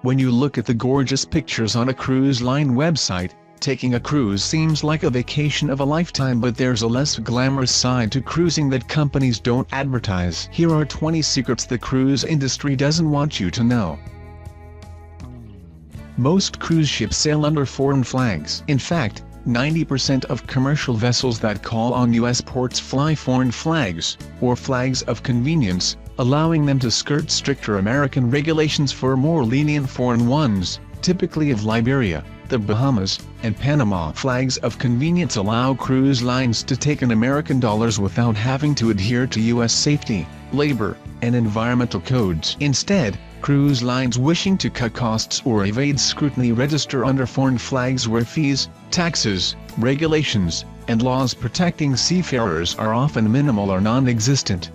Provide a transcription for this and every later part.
When you look at the gorgeous pictures on a cruise line website, taking a cruise seems like a vacation of a lifetime, but there's a less glamorous side to cruising that companies don't advertise. Here are 20 secrets the cruise industry doesn't want you to know. Most cruise ships sail under foreign flags. In fact, 90% of commercial vessels that call on U.S. ports fly foreign flags, or flags of convenience, allowing them to skirt stricter American regulations for more lenient foreign ones, typically of Liberia, the Bahamas, and Panama. Flags of convenience allow cruise lines to take in American dollars without having to adhere to U.S. safety, labor, and environmental codes. Instead, cruise lines wishing to cut costs or evade scrutiny register under foreign flags where fees, taxes, regulations, and laws protecting seafarers are often minimal or non-existent.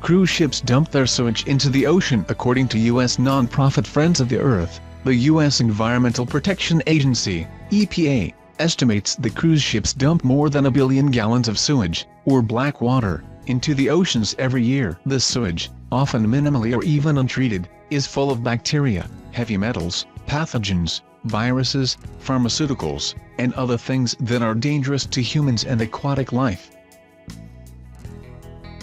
Cruise ships dump their sewage into the ocean. According to U.S. nonprofit Friends of the Earth, the U.S. Environmental Protection Agency, EPA, estimates that cruise ships dump more than 1 billion gallons of sewage, or black water, into the oceans every year. This sewage, often minimally or even untreated, is full of bacteria, heavy metals, pathogens, viruses, pharmaceuticals, and other things that are dangerous to humans and aquatic life.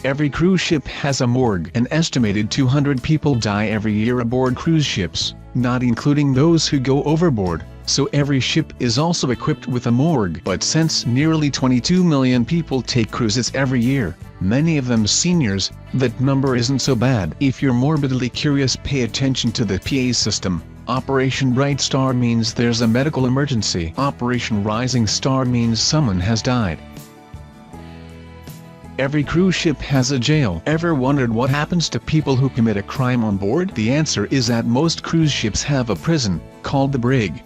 Every cruise ship has a morgue. An estimated 200 people die every year aboard cruise ships, not including those who go overboard, so every ship is also equipped with a morgue. But since nearly 22 million people take cruises every year, many of them seniors, that number isn't so bad. If you're morbidly curious, pay attention to the PA system. Operation Bright Star means there's a medical emergency. Operation Rising Star means someone has died. Every cruise ship has a jail. Ever wondered what happens to people who commit a crime on board? The answer is that most cruise ships have a prison, called the brig.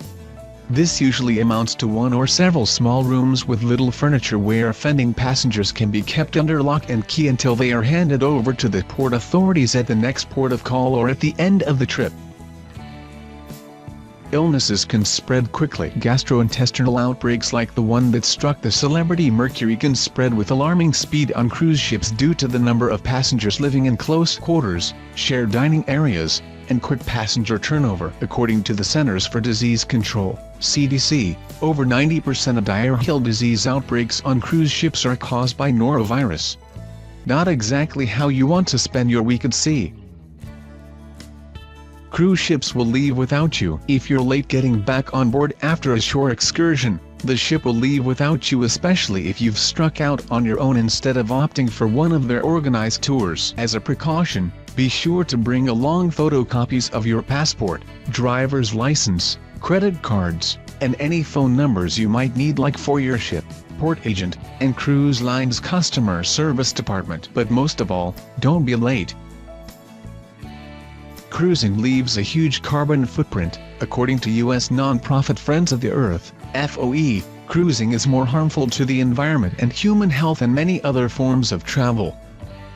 This usually amounts to one or several small rooms with little furniture where offending passengers can be kept under lock and key until they are handed over to the port authorities at the next port of call or at the end of the trip. Illnesses can spread quickly. Gastrointestinal outbreaks like the one that struck the Celebrity Mercury can spread with alarming speed on cruise ships due to the number of passengers living in close quarters, shared dining areas, and quick passenger turnover. According to the Centers for Disease Control, CDC, over 90% of diarrheal disease outbreaks on cruise ships are caused by norovirus. Not exactly how you want to spend your week at sea. Cruise ships will leave without you. If you're late getting back on board after a shore excursion, the ship will leave without you, especially if you've struck out on your own instead of opting for one of their organized tours. As a precaution, be sure to bring along photocopies of your passport, driver's license, credit cards, and any phone numbers you might need, like for your ship, port agent, and cruise line's customer service department. But most of all, don't be late. Cruising leaves a huge carbon footprint. According to U.S. nonprofit Friends of the Earth, FOE, cruising is more harmful to the environment and human health than many other forms of travel.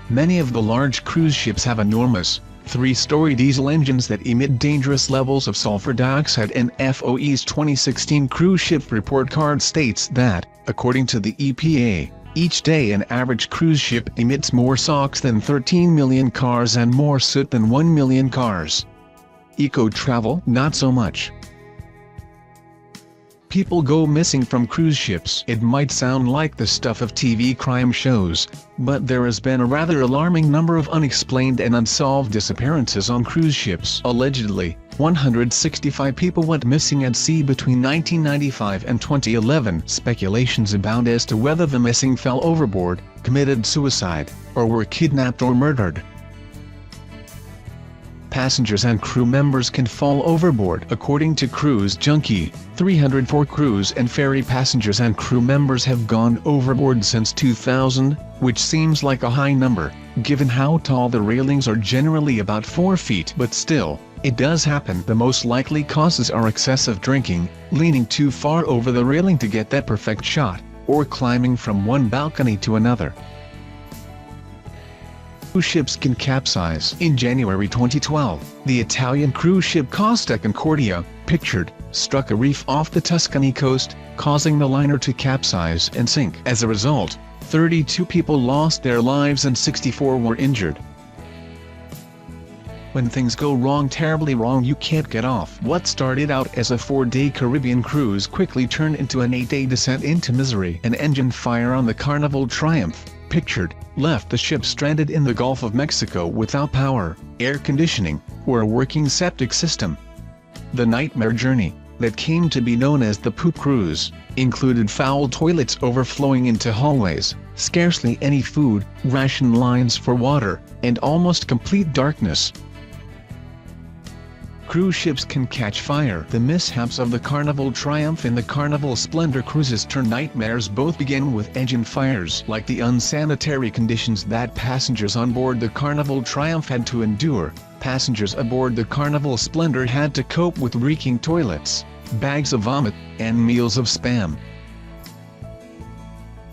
Many of the large cruise ships have enormous, 3-story diesel engines that emit dangerous levels of sulfur dioxide, and FOE's 2016 cruise ship report card states that, according to the EPA, each day an average cruise ship emits more SOx than 13 million cars and more soot than 1 million cars. Eco-travel, not so much. People go missing from cruise ships. It might sound like the stuff of TV crime shows, but there has been a rather alarming number of unexplained and unsolved disappearances on cruise ships. Allegedly, 165 people went missing at sea between 1995 and 2011. Speculations abound as to whether the missing fell overboard, committed suicide, or were kidnapped or murdered. Passengers and crew members can fall overboard. According to Cruise Junkie, 304 cruise and ferry passengers and crew members have gone overboard since 2000, which seems like a high number, given how tall the railings are, generally about 4 feet. But still, it does happen. The most likely causes are excessive drinking, leaning too far over the railing to get that perfect shot, or climbing from one balcony to another. ships can capsize. In January 2012, the Italian cruise ship Costa Concordia, pictured, struck a reef off the Tuscany coast, causing the liner to capsize and sink. As a result, 32 people lost their lives and 64 were injured. When things go wrong, terribly wrong, you can't get off. What started out as a 4-day Caribbean cruise quickly turned into an 8-day descent into misery. An engine fire on the Carnival Triumph, pictured, left the ship stranded in the Gulf of Mexico without power, air conditioning, or a working septic system. The nightmare journey, that came to be known as the Poop Cruise, included foul toilets overflowing into hallways, scarcely any food, ration lines for water, and almost complete darkness. Cruise ships can catch fire. The mishaps of the Carnival Triumph and the Carnival Splendor cruises turn nightmares. Both begin with engine fires, like the unsanitary conditions that passengers on board the Carnival Triumph had to endure. Passengers aboard the Carnival Splendor had to cope with reeking toilets, bags of vomit, and meals of spam.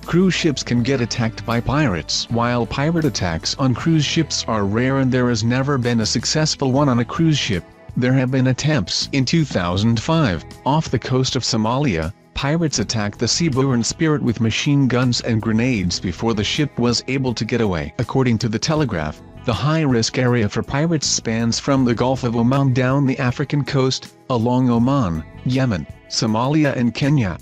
Cruise ships can get attacked by pirates. While pirate attacks on cruise ships are rare and there has never been a successful one on a cruise ship, there have been attempts. In 2005, off the coast of Somalia, pirates attacked the seaborne Spirit with machine guns and grenades before the ship was able to get away. According to the Telegraph, the high-risk area for pirates spans from the Gulf of Oman down the African coast, along Oman, Yemen, Somalia and Kenya.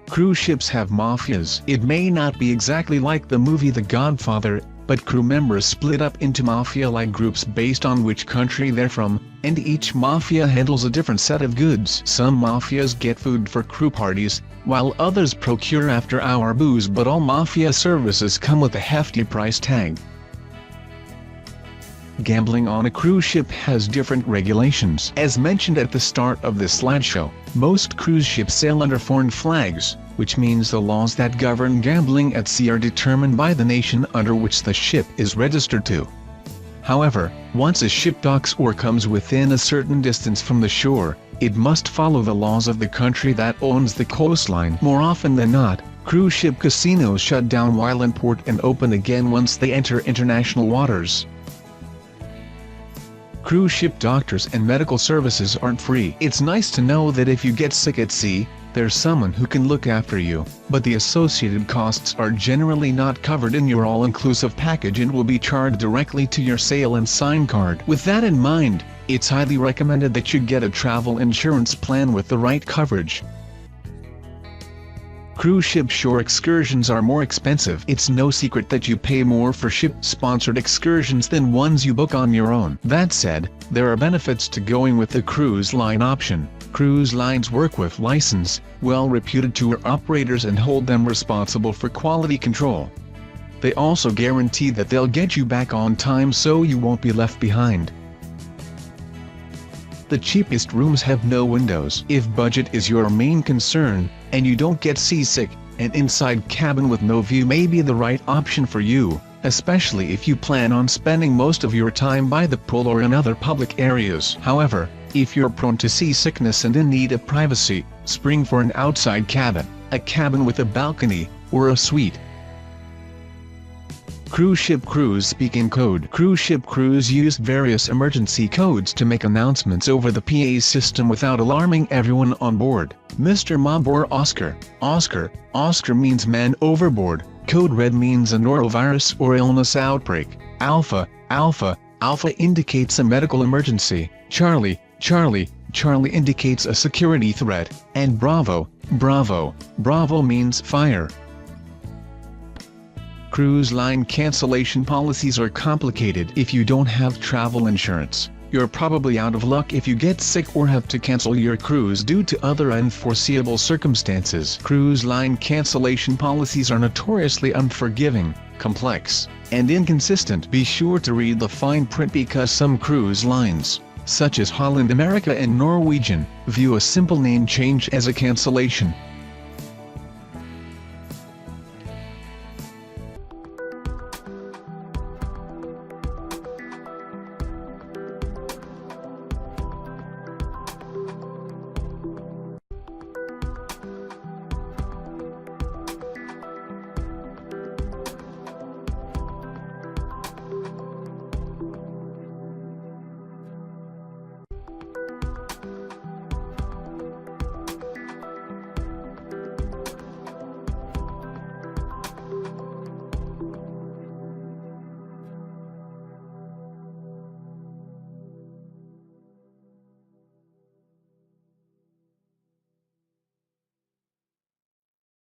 Cruise ships have mafias. It may not be exactly like the movie The Godfather, but crew members split up into mafia-like groups based on which country they're from, and each mafia handles a different set of goods. Some mafias get food for crew parties, while others procure after-hour booze, but all mafia services come with a hefty price tag. Gambling on a cruise ship has different regulations. As mentioned at the start of this slideshow, most cruise ships sail under foreign flags, which means the laws that govern gambling at sea are determined by the nation under which the ship is registered to. However, once a ship docks or comes within a certain distance from the shore, it must follow the laws of the country that owns the coastline. More often than not, cruise ship casinos shut down while in port and open again once they enter international waters. Cruise ship doctors and medical services aren't free. It's nice to know that if you get sick at sea, there's someone who can look after you, but the associated costs are generally not covered in your all-inclusive package and will be charged directly to your sail and sign card. With that in mind, it's highly recommended that you get a travel insurance plan with the right coverage. Cruise ship shore excursions are more expensive. It's no secret that you pay more for ship-sponsored excursions than ones you book on your own. That said, there are benefits to going with the cruise line option. Cruise lines work with licensed, well-reputed tour operators and hold them responsible for quality control. They also guarantee that they'll get you back on time so you won't be left behind. The cheapest rooms have no windows. If budget is your main concern, and you don't get seasick, an inside cabin with no view may be the right option for you, especially if you plan on spending most of your time by the pool or in other public areas. However, if you're prone to seasickness and in need of privacy, spring for an outside cabin, a cabin with a balcony, or a suite. Cruise ship crews speak in code. Cruise ship crews use various emergency codes to make announcements over the PA system without alarming everyone on board. Mr. Mob or Oscar. Oscar means man overboard. Code red means a norovirus or illness outbreak. Alpha indicates a medical emergency. Charlie indicates a security threat. And Bravo means fire. Cruise line cancellation policies are complicated. If you don't have travel insurance, you're probably out of luck if you get sick or have to cancel your cruise due to other unforeseeable circumstances. Cruise line cancellation policies are notoriously unforgiving, complex, and inconsistent. Be sure to read the fine print because some cruise lines, such as Holland America and Norwegian, view a simple name change as a cancellation.